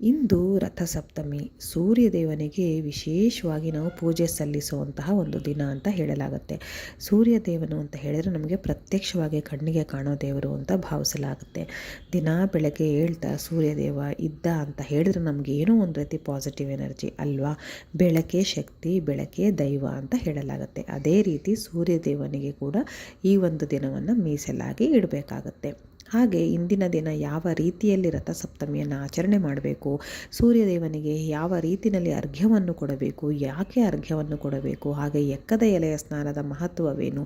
ಇಂದು ರಥಸಪ್ತಮಿ. ಸೂರ್ಯದೇವನಿಗೆ ವಿಶೇಷವಾಗಿ ನಾವು ಪೂಜೆ ಸಲ್ಲಿಸುವಂತಹ ಒಂದು ದಿನ ಅಂತ ಹೇಳಲಾಗುತ್ತೆ. ಸೂರ್ಯದೇವನು ಅಂತ ಹೇಳಿದರೆ ನಮಗೆ ಪ್ರತ್ಯಕ್ಷವಾಗಿ ಕಣ್ಣಿಗೆ ಕಾಣೋ ದೇವರು ಅಂತ ಭಾವಿಸಲಾಗುತ್ತೆ. ದಿನ ಬೆಳಗ್ಗೆ ಹೇಳ್ತಾ ಸೂರ್ಯದೇವ ಇದ್ದ ಅಂತ ಹೇಳಿದ್ರೆ ನಮಗೆ ಏನೋ ಒಂದು ರೀತಿ ಪಾಸಿಟಿವ್ ಎನರ್ಜಿ ಅಲ್ವಾ. ಬೆಳಕೆ ಶಕ್ತಿ, ಬೆಳಕೆ ದೈವ ಅಂತ ಹೇಳಲಾಗುತ್ತೆ. ಅದೇ ರೀತಿ ಸೂರ್ಯದೇವನಿಗೆ ಕೂಡ ಈ ಒಂದು ದಿನವನ್ನು ಮೀಸಲಾಗಿ ಇಡಬೇಕಾಗತ್ತೆ. ಹಾಗೆ ಇಂದಿನ ದಿನ ಯಾವ ರೀತಿಯಲ್ಲಿ ರಥಸಪ್ತಮಿಯನ್ನು ಆಚರಣೆ ಮಾಡಬೇಕು, ಸೂರ್ಯದೇವನಿಗೆ ಯಾವ ರೀತಿಯಲ್ಲಿ ಅರ್ಘ್ಯವನ್ನು ಕೊಡಬೇಕು, ಯಾಕೆ ಅರ್ಘ್ಯವನ್ನು ಕೊಡಬೇಕು, ಹಾಗೆ ಎಕ್ಕದ ಎಲೆಯ ಸ್ನಾನದ ಮಹತ್ವವೇನು,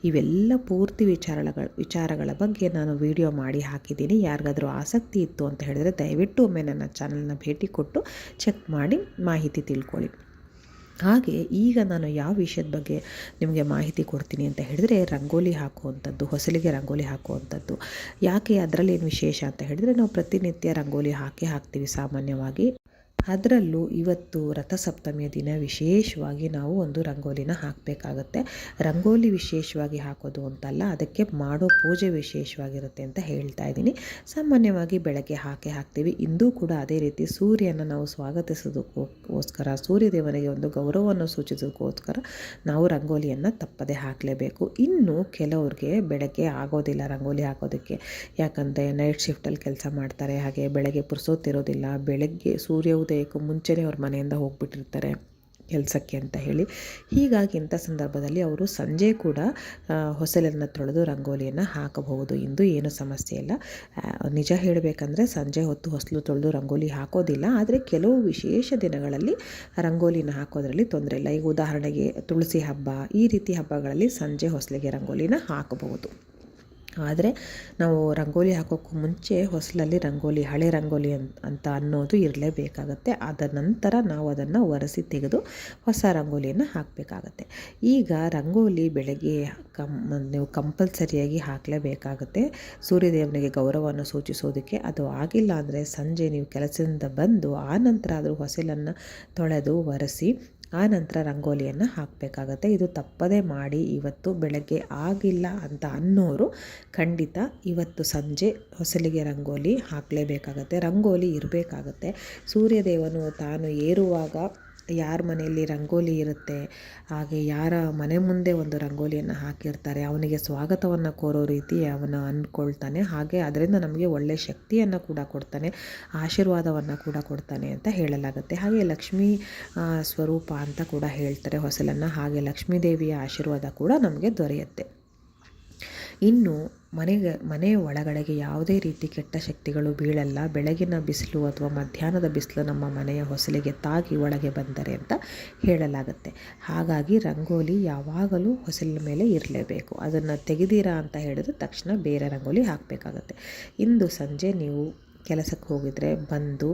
ಇವೆಲ್ಲ ಪೂರ್ತಿ ವಿಚಾರಗಳ ಬಗ್ಗೆ ನಾನು ವಿಡಿಯೋ ಮಾಡಿ ಹಾಕಿದ್ದೀನಿ. ಯಾರಿಗಾದರೂ ಆಸಕ್ತಿ ಇತ್ತು ಅಂತ ಹೇಳಿದರೆ ದಯವಿಟ್ಟು ಒಮ್ಮೆ ನನ್ನ ಚಾನಲ್ನ ಭೇಟಿ ಕೊಟ್ಟು ಚೆಕ್ ಮಾಡಿ ಮಾಹಿತಿ ತಿಳ್ಕೊಳ್ಳಿ. ಹಾಗೆ ಈಗ ನಾನು ಯಾವ ವಿಷಯದ ಬಗ್ಗೆ ನಿಮಗೆ ಮಾಹಿತಿ ಕೊಡ್ತೀನಿ ಅಂತ ಹೇಳಿದರೆ, ರಂಗೋಲಿ ಹಾಕುವಂಥದ್ದು, ಹೊಸಲಿಗೆ ರಂಗೋಲಿ ಹಾಕುವಂಥದ್ದು. ಯಾಕೆ ಅದರಲ್ಲೇನು ವಿಶೇಷ ಅಂತ ಹೇಳಿದರೆ, ನಾವು ಪ್ರತಿನಿತ್ಯ ರಂಗೋಲಿ ಹಾಕ್ತೀವಿ ಸಾಮಾನ್ಯವಾಗಿ. ಅದರಲ್ಲೂ ಇವತ್ತು ರಥಸಪ್ತಮಿಯ ದಿನ ವಿಶೇಷವಾಗಿ ನಾವು ಒಂದು ರಂಗೋಲಿನ ಹಾಕಬೇಕಾಗತ್ತೆ. ರಂಗೋಲಿ ವಿಶೇಷವಾಗಿ ಹಾಕೋದು ಅಂತಲ್ಲ, ಅದಕ್ಕೆ ಮಾಡೋ ಪೂಜೆ ವಿಶೇಷವಾಗಿರುತ್ತೆ ಅಂತ ಹೇಳ್ತಾ ಇದ್ದೀನಿ. ಸಾಮಾನ್ಯವಾಗಿ ಬೆಳಗ್ಗೆ ಹಾಕ್ತೀವಿ. ಇಂದೂ ಕೂಡ ಅದೇ ರೀತಿ ಸೂರ್ಯನ ನಾವು ಸ್ವಾಗತಿಸೋದಕ್ಕೋಸ್ಕರ, ಸೂರ್ಯದೇವನಿಗೆ ಒಂದು ಗೌರವವನ್ನು ಸೂಚಿಸೋದಕ್ಕೋಸ್ಕರ ನಾವು ರಂಗೋಲಿಯನ್ನು ತಪ್ಪದೆ ಹಾಕಲೇಬೇಕು. ಇನ್ನು ಕೆಲವ್ರಿಗೆ ಬೆಳಗ್ಗೆ ಆಗೋದಿಲ್ಲ ರಂಗೋಲಿ ಹಾಕೋದಕ್ಕೆ, ಯಾಕಂದರೆ ನೈಟ್ ಶಿಫ್ಟಲ್ಲಿ ಕೆಲಸ ಮಾಡ್ತಾರೆ, ಹಾಗೆ ಬೆಳಗ್ಗೆ ಪುರ್ಸೋತಿರೋದಿಲ್ಲ. ಬೆಳಗ್ಗೆ ಸೂರ್ಯ ಉದಯಕ್ಕೂ ಮುಂಚೆನೇ ಅವ್ರ ಮನೆಯಿಂದ ಹೋಗ್ಬಿಟ್ಟಿರ್ತಾರೆ ಕೆಲಸಕ್ಕೆ ಅಂತ ಹೇಳಿ. ಹೀಗಾಗಿ ಇಂಥ ಸಂದರ್ಭದಲ್ಲಿ ಅವರು ಸಂಜೆ ಕೂಡ ಹೊಸಲನ್ನು ತೊಳೆದು ರಂಗೋಲಿಯನ್ನು ಹಾಕಬಹುದು. ಇಂದು ಏನು ಸಮಸ್ಯೆ ಇಲ್ಲ. ನಿಜ ಹೇಳಬೇಕಂದ್ರೆ ಸಂಜೆ ಹೊತ್ತು ಹೊಸಲು ತೊಳೆದು ರಂಗೋಲಿ ಹಾಕೋದಿಲ್ಲ, ಆದರೆ ಕೆಲವು ವಿಶೇಷ ದಿನಗಳಲ್ಲಿ ರಂಗೋಲಿನ ಹಾಕೋದ್ರಲ್ಲಿ ತೊಂದರೆ ಇಲ್ಲ. ಈಗ ಉದಾಹರಣೆಗೆ ತುಳಸಿ ಹಬ್ಬ, ಈ ರೀತಿ ಹಬ್ಬಗಳಲ್ಲಿ ಸಂಜೆ ಹೊಸಲಿಗೆ ರಂಗೋಲಿನ ಹಾಕಬಹುದು. ಆದರೆ ನಾವು ರಂಗೋಲಿ ಹಾಕೋಕ್ಕೂ ಮುಂಚೆ ಹೊಸಲಲ್ಲಿ ರಂಗೋಲಿ, ಹಳೆ ರಂಗೋಲಿ ಅಂತ ಅನ್ನೋದು ಇರಲೇಬೇಕಾಗತ್ತೆ. ಅದ ನಂತರ ನಾವು ಅದನ್ನು ಒರೆಸಿ ತೆಗೆದು ಹೊಸ ರಂಗೋಲಿಯನ್ನು ಹಾಕಬೇಕಾಗತ್ತೆ. ಈಗ ರಂಗೋಲಿ ಬೆಳಗ್ಗೆ ನೀವು ಕಂಪಲ್ಸರಿಯಾಗಿ ಹಾಕಲೇಬೇಕಾಗತ್ತೆ, ಸೂರ್ಯದೇವನಿಗೆ ಗೌರವವನ್ನು ಸೂಚಿಸೋದಕ್ಕೆ. ಅದು ಆಗಿಲ್ಲ ಅಂದರೆ ಸಂಜೆ ನೀವು ಕೆಲಸದಿಂದ ಬಂದು ಆ ನಂತರ ಆದರೂ ಹೊಸಲನ್ನು ತೊಳೆದು ಒರೆಸಿ ಆ ನಂತರ ರಂಗೋಲಿಯನ್ನು ಹಾಕಬೇಕಾಗತ್ತೆ. ಇದು ತಪ್ಪದೇ ಮಾಡಿ. ಇವತ್ತು ಬೆಳಗ್ಗೆ ಆಗಿಲ್ಲ ಅಂತ ಅನ್ನೋರು ಖಂಡಿತ ಇವತ್ತು ಸಂಜೆ ಹೊಸಲಿಗೆ ರಂಗೋಲಿ ಹಾಕಲೇಬೇಕಾಗತ್ತೆ. ರಂಗೋಲಿ ಇರಬೇಕಾಗತ್ತೆ. ಸೂರ್ಯದೇವನು ತಾನು ಏರುವಾಗ ಯಾರ ಮನೆಯಲ್ಲಿ ರಂಗೋಲಿ ಇರುತ್ತೆ, ಹಾಗೆ ಯಾರ ಮನೆ ಮುಂದೆ ಒಂದು ರಂಗೋಲಿಯನ್ನು ಹಾಕಿರ್ತಾರೆ, ಅವನಿಗೆ ಸ್ವಾಗತವನ್ನು ಕೋರೋ ರೀತಿ ಅವನು ಅಂದ್ಕೊಳ್ತಾನೆ. ಹಾಗೆ ಅದರಿಂದ ನಮಗೆ ಒಳ್ಳೆಯ ಶಕ್ತಿಯನ್ನು ಕೂಡ ಕೊಡ್ತಾನೆ, ಆಶೀರ್ವಾದವನ್ನು ಕೂಡ ಕೊಡ್ತಾನೆ ಅಂತ ಹೇಳಲಾಗುತ್ತೆ. ಹಾಗೆ ಲಕ್ಷ್ಮೀ ಸ್ವರೂಪ ಅಂತ ಕೂಡ ಹೇಳ್ತಾರೆ ಹೊಸಲನ್ನು. ಹಾಗೆ ಲಕ್ಷ್ಮೀ ದೇವಿಯ ಆಶೀರ್ವಾದ ಕೂಡ ನಮಗೆ ದೊರೆಯುತ್ತೆ. ಇನ್ನು ಮನೆಯ ಒಳಗಡೆಗೆ ಯಾವುದೇ ರೀತಿ ಕೆಟ್ಟ ಶಕ್ತಿಗಳು ಬೀಳಲ್ಲ. ಬೆಳಗಿನ ಬಿಸಿಲು ಅಥವಾ ಮಧ್ಯಾಹ್ನದ ಬಿಸಿಲು ನಮ್ಮ ಮನೆಯ ಹೊಸಲಿಗೆ ತಾಗಿ ಒಳಗೆ ಬಂದರೆ ಅಂತ ಹೇಳಲಾಗುತ್ತೆ. ಹಾಗಾಗಿ ರಂಗೋಲಿ ಯಾವಾಗಲೂ ಹೊಸಲಿನ ಮೇಲೆ ಇರಲೇಬೇಕು. ಅದನ್ನು ತೆಗೆದಿರಾ ಅಂತ ಹೇಳಿದ್ರೆ ತಕ್ಷಣ ಬೇರೆ ರಂಗೋಲಿ ಹಾಕಬೇಕಾಗತ್ತೆ. ಇಂದು ಸಂಜೆ ನೀವು ಕೆಲಸಕ್ಕೆ ಹೋಗಿದರೆ ಬಂದು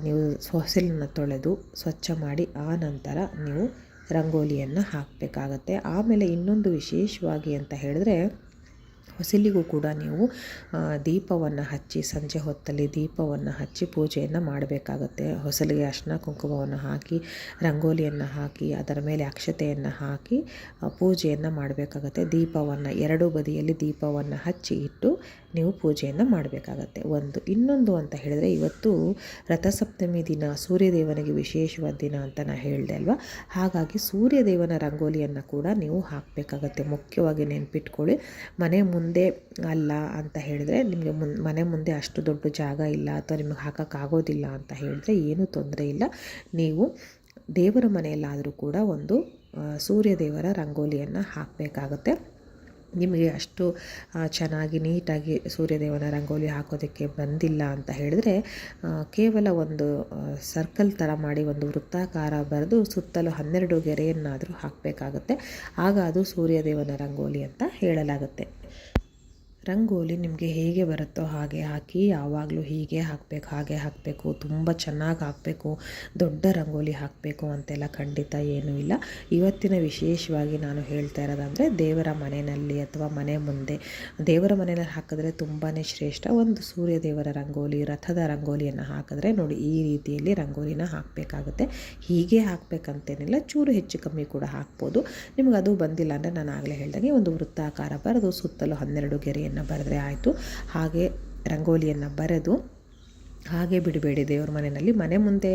ನೀವು ಹೊಸಲನ್ನು ತೊಳೆದು ಸ್ವಚ್ಛ ಮಾಡಿ ಆ ನಂತರ ನೀವು ರಂಗೋಲಿಯನ್ನು ಹಾಕಬೇಕಾಗತ್ತೆ. ಆಮೇಲೆ ಇನ್ನೊಂದು ವಿಶೇಷವಾಗಿ ಅಂತ ಹೇಳಿದ್ರೆ, ಹೊಸಲಿಗೂ ಕೂಡ ನೀವು ದೀಪವನ್ನು ಹಚ್ಚಿ, ಸಂಜೆ ಹೊತ್ತಲ್ಲಿ ದೀಪವನ್ನು ಹಚ್ಚಿ ಪೂಜೆಯನ್ನು ಮಾಡಬೇಕಾಗತ್ತೆ. ಹೊಸಲಿಗೆ ಅರಿಶಿನ ಕುಂಕುಮವನ್ನು ಹಾಕಿ, ರಂಗೋಲಿಯನ್ನು ಹಾಕಿ, ಅದರ ಮೇಲೆ ಅಕ್ಷತೆಯನ್ನು ಹಾಕಿ ಪೂಜೆಯನ್ನು ಮಾಡಬೇಕಾಗತ್ತೆ. ದೀಪವನ್ನು ಎರಡೂ ಬದಿಯಲ್ಲಿ ದೀಪವನ್ನು ಹಚ್ಚಿ ಇಟ್ಟು ನೀವು ಪೂಜೆಯನ್ನು ಮಾಡಬೇಕಾಗತ್ತೆ. ಇನ್ನೊಂದು ಅಂತ ಹೇಳಿದರೆ, ಇವತ್ತು ರಥಸಪ್ತಮಿ ದಿನ ಸೂರ್ಯದೇವನಿಗೆ ವಿಶೇಷವಾದ ದಿನ ಅಂತ ನಾನು ಹೇಳಿದೆ ಅಲ್ವಾ. ಹಾಗಾಗಿ ಸೂರ್ಯದೇವನ ರಂಗೋಲಿಯನ್ನು ಕೂಡ ನೀವು ಹಾಕಬೇಕಾಗತ್ತೆ. ಮುಖ್ಯವಾಗಿ ನೆನ್ಪಿಟ್ಕೊಳ್ಳಿ. ಮನೆ ಮುಂದೆ ಅಲ್ಲ ಅಂತ ಹೇಳಿದರೆ, ನಿಮಗೆ ಮನೆ ಮುಂದೆ ಅಷ್ಟು ದೊಡ್ಡ ಜಾಗ ಇಲ್ಲ ಅಥವಾ ನಿಮಗೆ ಹಾಕೋಕ್ಕಾಗೋದಿಲ್ಲ ಅಂತ ಹೇಳಿದ್ರೆ ಏನೂ ತೊಂದರೆ ಇಲ್ಲ. ನೀವು ದೇವರ ಮನೆಯಲ್ಲಾದರೂ ಕೂಡ ಒಂದು ಸೂರ್ಯದೇವರ ರಂಗೋಲಿಯನ್ನು ಹಾಕಬೇಕಾಗತ್ತೆ. ನಿಮಗೆ ಅಷ್ಟು ಚೆನ್ನಾಗಿ ನೀಟಾಗಿ ಸೂರ್ಯದೇವನ ರಂಗೋಲಿ ಹಾಕೋದಕ್ಕೆ ಬಂದಿಲ್ಲ ಅಂತ ಹೇಳಿದ್ರೆ, ಕೇವಲ ಒಂದು ಸರ್ಕಲ್ ಥರ ಮಾಡಿ ಒಂದು ವೃತ್ತಾಕಾರ ಬರೆದು ಸುತ್ತಲೂ 12 ಗೆರೆಯನ್ನಾದರೂ ಹಾಕಬೇಕಾಗತ್ತೆ. ಆಗ ಅದು ಸೂರ್ಯದೇವನ ರಂಗೋಲಿ ಅಂತ ಹೇಳಲಾಗುತ್ತೆ. ರಂಗೋಲಿ ನಿಮಗೆ ಹೇಗೆ ಬರುತ್ತೋ ಹಾಗೆ ಹಾಕಿ. ಯಾವಾಗಲೂ ಹೀಗೆ ಹಾಕಬೇಕು, ತುಂಬ ಚೆನ್ನಾಗಿ ಹಾಕಬೇಕು, ದೊಡ್ಡ ರಂಗೋಲಿ ಹಾಕಬೇಕು ಅಂತೆಲ್ಲ ಖಂಡಿತ ಏನೂ ಇಲ್ಲ. ಇವತ್ತಿನ ವಿಶೇಷವಾಗಿ ನಾನು ಹೇಳ್ತಾ ಇರೋದಂದರೆ, ದೇವರ ಮನೆಯಲ್ಲಿ ಅಥವಾ ಮನೆ ಮುಂದೆ, ದೇವರ ಮನೆಯಲ್ಲಿ ಹಾಕಿದ್ರೆ ತುಂಬಾ ಶ್ರೇಷ್ಠ. ಒಂದು ಸೂರ್ಯದೇವರ ರಂಗೋಲಿ, ರಥದ ರಂಗೋಲಿಯನ್ನು ಹಾಕಿದ್ರೆ ನೋಡಿ ಈ ರೀತಿಯಲ್ಲಿ ರಂಗೋಲಿನ ಹಾಕಬೇಕಾಗುತ್ತೆ. ಹೀಗೆ ಹಾಕಬೇಕಂತೇನಿಲ್ಲ, ಚೂರು ಹೆಚ್ಚು ಕಮ್ಮಿ ಕೂಡ ಹಾಕ್ಬೋದು. ನಿಮ್ಗೆ ಅದು ಬಂದಿಲ್ಲ ಅಂದರೆ ನಾನು ಆಗಲೇ ಹೇಳ್ದಂಗೆ ಒಂದು ವೃತ್ತಾಕಾರ ಬರೆದು ಸುತ್ತಲೂ 12 ಗೆರೆಯನ್ನು ಬರೆದ್ರೆ ಆಯಿತು. ಹಾಗೆ ರಂಗೋಲಿಯನ್ನು ಬರೆದು ಹಾಗೆ ಬಿಡಬೇಡಿ. ದೇವ್ರ ಮನೆಯಲ್ಲಿ ಮನೆ ಮುಂದೆ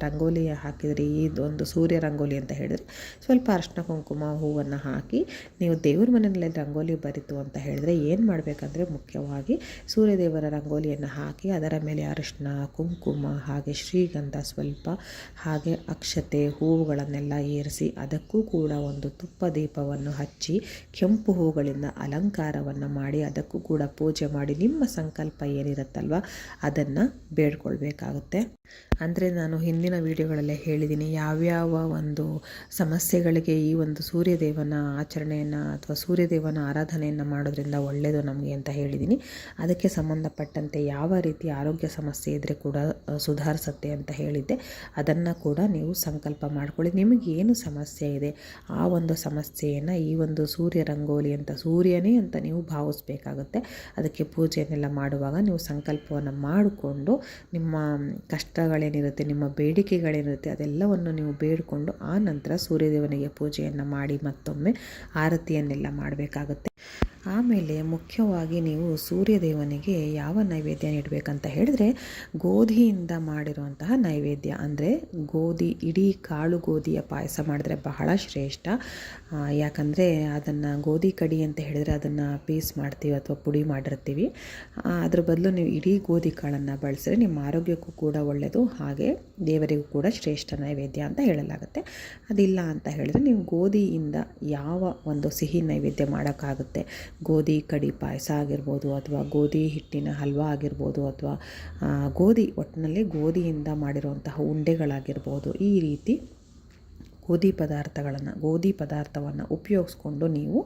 ರಂಗೋಲಿ ಹಾಕಿದರೆ, ಇದೊಂದು ಸೂರ್ಯ ರಂಗೋಲಿ ಅಂತ ಹೇಳಿದರೆ ಸ್ವಲ್ಪ ಅರಿಶಿನ ಕುಂಕುಮ ಹೂವನ್ನು ಹಾಕಿ ನೀವು ದೇವ್ರ ಮನೆಯಲ್ಲಿ ರಂಗೋಲಿ ಬರಿತು ಅಂತ ಹೇಳಿದ್ರೆ ಏನು ಮಾಡಬೇಕಂದ್ರೆ, ಮುಖ್ಯವಾಗಿ ಸೂರ್ಯದೇವರ ರಂಗೋಲಿಯನ್ನು ಹಾಕಿ ಅದರ ಮೇಲೆ ಅರಿಶಿನ ಕುಂಕುಮ ಹಾಗೆ ಶ್ರೀಗಂಧ ಸ್ವಲ್ಪ ಹಾಗೆ ಅಕ್ಷತೆ ಹೂವುಗಳನ್ನೆಲ್ಲ ಏರಿಸಿ ಅದಕ್ಕೂ ಕೂಡ ಒಂದು ತುಪ್ಪ ದೀಪವನ್ನು ಹಚ್ಚಿ ಕೆಂಪು ಹೂಗಳಿಂದ ಅಲಂಕಾರವನ್ನು ಮಾಡಿ ಅದಕ್ಕೂ ಕೂಡ ಪೂಜೆ ಮಾಡಿ ನಿಮ್ಮ ಸಂಕಲ್ಪ ಏನಿರುತ್ತಲ್ವ ಅದನ್ನು ಬೇಡ್ಕೊಳ್ಬೇಕಾಗುತ್ತೆ. ಅಂದರೆ ನಾನು ಹಿಂದಿನ ವಿಡಿಯೋಗಳಲ್ಲೇ ಹೇಳಿದ್ದೀನಿ, ಯಾವ್ಯಾವ ಒಂದು ಸಮಸ್ಯೆಗಳಿಗೆ ಈ ಒಂದು ಸೂರ್ಯದೇವನ ಆಚರಣೆಯನ್ನು ಅಥವಾ ಸೂರ್ಯದೇವನ ಆರಾಧನೆಯನ್ನು ಮಾಡೋದ್ರಿಂದ ಒಳ್ಳೆಯದು ನಮಗೆ ಅಂತ ಹೇಳಿದ್ದೀನಿ. ಅದಕ್ಕೆ ಸಂಬಂಧಪಟ್ಟಂತೆ ಯಾವ ರೀತಿ ಆರೋಗ್ಯ ಸಮಸ್ಯೆ ಇದ್ದರೆ ಕೂಡ ಸುಧಾರಿಸುತ್ತೆ ಅಂತ ಹೇಳಿದ್ದೆ. ಅದನ್ನು ಕೂಡ ನೀವು ಸಂಕಲ್ಪ ಮಾಡ್ಕೊಳ್ಳಿ. ನಿಮಗೇನು ಸಮಸ್ಯೆ ಇದೆ ಆ ಒಂದು ಸಮಸ್ಯೆಯನ್ನು ಈ ಒಂದು ಸೂರ್ಯ ರಂಗೋಲಿ ಅಂತ ಸೂರ್ಯನೇ ಅಂತ ನೀವು ಭಾವಿಸ್ಬೇಕಾಗುತ್ತೆ. ಅದಕ್ಕೆ ಪೂಜೆಯನ್ನೆಲ್ಲ ಮಾಡುವಾಗ ನೀವು ಸಂಕಲ್ಪವನ್ನು ಮಾಡಿಕೊಂಡು ನಿಮ್ಮ ಕಷ್ಟಗಳೇನಿರುತ್ತೆ, ನಿಮ್ಮ ಬೇಡಿಕೆಗಳೇನಿರುತ್ತೆ ಅದೆಲ್ಲವನ್ನು ನೀವು ಬೇಡಿಕೊಂಡು ಆ ನಂತರ ಸೂರ್ಯದೇವನಿಗೆ ಪೂಜೆಯನ್ನು ಮಾಡಿ ಮತ್ತೊಮ್ಮೆ ಆರತಿಯನ್ನೆಲ್ಲ ಮಾಡಬೇಕಾಗುತ್ತೆ. ಆಮೇಲೆ ಮುಖ್ಯವಾಗಿ ನೀವು ಸೂರ್ಯದೇವನಿಗೆ ಯಾವ ನೈವೇದ್ಯ ನೀಡಬೇಕಂತ ಹೇಳಿದ್ರೆ, ಗೋಧಿಯಿಂದ ಮಾಡಿರುವಂತಹ ನೈವೇದ್ಯ, ಅಂದರೆ ಗೋಧಿ ಇಡೀ ಕಾಳು ಗೋಧಿಯ ಪಾಯಸ ಮಾಡಿದ್ರೆ ಬಹಳ ಶ್ರೇಷ್ಠ. ಯಾಕಂದರೆ ಅದನ್ನು ಗೋಧಿ ಕಡಿ ಅಂತ ಹೇಳಿದರೆ ಅದನ್ನು ಪೀಸ್ ಮಾಡ್ತೀವಿ ಅಥವಾ ಪುಡಿ ಮಾಡಿರ್ತೀವಿ. ಅದ್ರ ಬದಲು ನೀವು ಇಡೀ ಗೋಧಿ ಕಾಳನ್ನು ಬಳಸಿದ್ರೆ ನಿಮ್ಮ ಆರೋಗ್ಯಕ್ಕೂ ಕೂಡ ಒಳ್ಳೆಯದು, ಹಾಗೆ ದೇವರಿಗೂ ಕೂಡ ಶ್ರೇಷ್ಠ ನೈವೇದ್ಯ ಅಂತ ಹೇಳಲಾಗುತ್ತೆ. ಅದಿಲ್ಲ ಅಂತ ಹೇಳಿದ್ರೆ ನೀವು ಗೋಧಿಯಿಂದ ಯಾವ ಒಂದು ಸಿಹಿ ನೈವೇದ್ಯ ಮಾಡೋಕ್ಕಾಗುತ್ತೆ, ಗೋಧಿ ಕಡಿ ಪಾಯಸ ಆಗಿರ್ಬೋದು ಅಥವಾ ಗೋಧಿ ಹಿಟ್ಟಿನ ಹಲ್ವಾ ಆಗಿರ್ಬೋದು ಅಥವಾ ಒಟ್ಟಿನಲ್ಲಿ ಗೋಧಿಯಿಂದ ಮಾಡಿರುವಂತಹ ಉಂಡೆಗಳಾಗಿರ್ಬೋದು, ಈ ರೀತಿ ಗೋಧಿ ಪದಾರ್ಥವನ್ನು ಉಪಯೋಗಿಸ್ಕೊಂಡು ನೀವು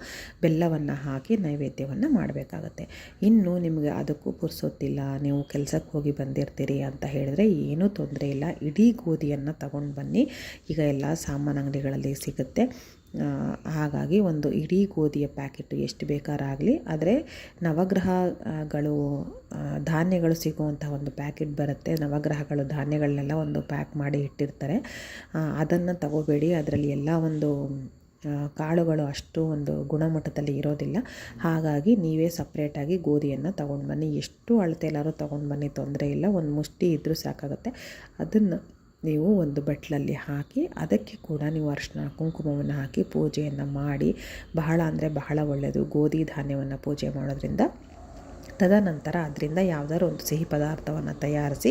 ಬೆಲ್ಲವನ್ನು ಹಾಕಿ ನೈವೇದ್ಯವನ್ನು ಮಾಡಬೇಕಾಗತ್ತೆ. ಇನ್ನು ನಿಮಗೆ ಅದಕ್ಕೂ ಪುರ್ಸೊತ್ತಿಲ್ಲ, ನೀವು ಕೆಲಸಕ್ಕೆ ಹೋಗಿ ಬಂದಿರ್ತೀರಿ ಅಂತ ಹೇಳಿದ್ರೆ ಏನೂ ತೊಂದರೆ ಇಲ್ಲ. ಇಡೀ ಗೋಧಿಯನ್ನು ತಗೊಂಡು ಬನ್ನಿ. ಈಗ ಎಲ್ಲ ಸಾಮಾನು ಅಂಗಡಿಗಳಲ್ಲಿ ಸಿಗುತ್ತೆ. ಹಾಗಾಗಿ ಒಂದು ಇಡೀ ಗೋಧಿಯ ಪ್ಯಾಕೆಟು ಎಷ್ಟು ಬೇಕಾರಾಗಲಿ, ಆದರೆ ನವಗ್ರಹಗಳು ಧಾನ್ಯಗಳು ಸಿಗುವಂಥ ಒಂದು ಪ್ಯಾಕೆಟ್ ಬರುತ್ತೆ. ನವಗ್ರಹಗಳು ಧಾನ್ಯಗಳನ್ನೆಲ್ಲ ಒಂದು ಪ್ಯಾಕ್ ಮಾಡಿ ಇಟ್ಟಿರ್ತಾರೆ. ಅದನ್ನು ತಗೋಬೇಡಿ. ಅದರಲ್ಲಿ ಎಲ್ಲ ಒಂದು ಕಾಳುಗಳು ಅಷ್ಟು ಒಂದು ಗುಣಮಟ್ಟದಲ್ಲಿ ಇರೋದಿಲ್ಲ. ಹಾಗಾಗಿ ನೀವೇ ಸಪ್ರೇಟಾಗಿ ಗೋಧಿಯನ್ನು ತೊಗೊಂಡು ಬನ್ನಿ. ಎಷ್ಟು ಅಳತೆ ಎಲ್ಲರೂ ತೊಗೊಂಡು ಬನ್ನಿ, ತೊಂದರೆ ಇಲ್ಲ. ಒಂದು ಮುಷ್ಟಿ ಇದ್ದರೂ ಸಾಕಾಗುತ್ತೆ. ಅದನ್ನು ನೀವು ಒಂದು ಬಟ್ಲಲ್ಲಿ ಹಾಕಿ ಅದಕ್ಕೆ ಕೂಡ ನೀವು ಅರಿಶಿನ ಕುಂಕುಮವನ್ನು ಹಾಕಿ ಪೂಜೆಯನ್ನು ಮಾಡಿ, ಬಹಳ ಅಂದರೆ ಬಹಳ ಒಳ್ಳೆಯದು ಗೋಧಿ ಧಾನ್ಯವನ್ನು ಪೂಜೆ ಮಾಡೋದ್ರಿಂದ. ತದನಂತರ ಅದರಿಂದ ಯಾವುದಾದ್ರು ಒಂದು ಸಿಹಿ ಪದಾರ್ಥವನ್ನು ತಯಾರಿಸಿ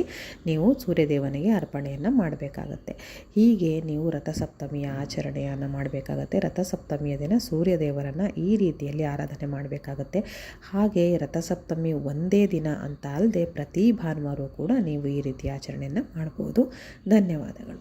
ನೀವು ಸೂರ್ಯದೇವನಿಗೆ ಅರ್ಪಣೆಯನ್ನು ಮಾಡಬೇಕಾಗತ್ತೆ. ಹೀಗೆ ನೀವು ರಥಸಪ್ತಮಿಯ ಆಚರಣೆಯನ್ನು ಮಾಡಬೇಕಾಗತ್ತೆ. ರಥಸಪ್ತಮಿಯ ದಿನ ಸೂರ್ಯದೇವರನ್ನು ಈ ರೀತಿಯಲ್ಲಿ ಆರಾಧನೆ ಮಾಡಬೇಕಾಗತ್ತೆ. ಹಾಗೆ ರಥಸಪ್ತಮಿ ಒಂದೇ ದಿನ ಅಂತ ಅಲ್ಲದೆ ಪ್ರತಿ ಭಾನುವಾರ ಕೂಡ ನೀವು ಈ ರೀತಿ ಆಚರಣೆಯನ್ನು ಮಾಡ್ಬೋದು. ಧನ್ಯವಾದಗಳು.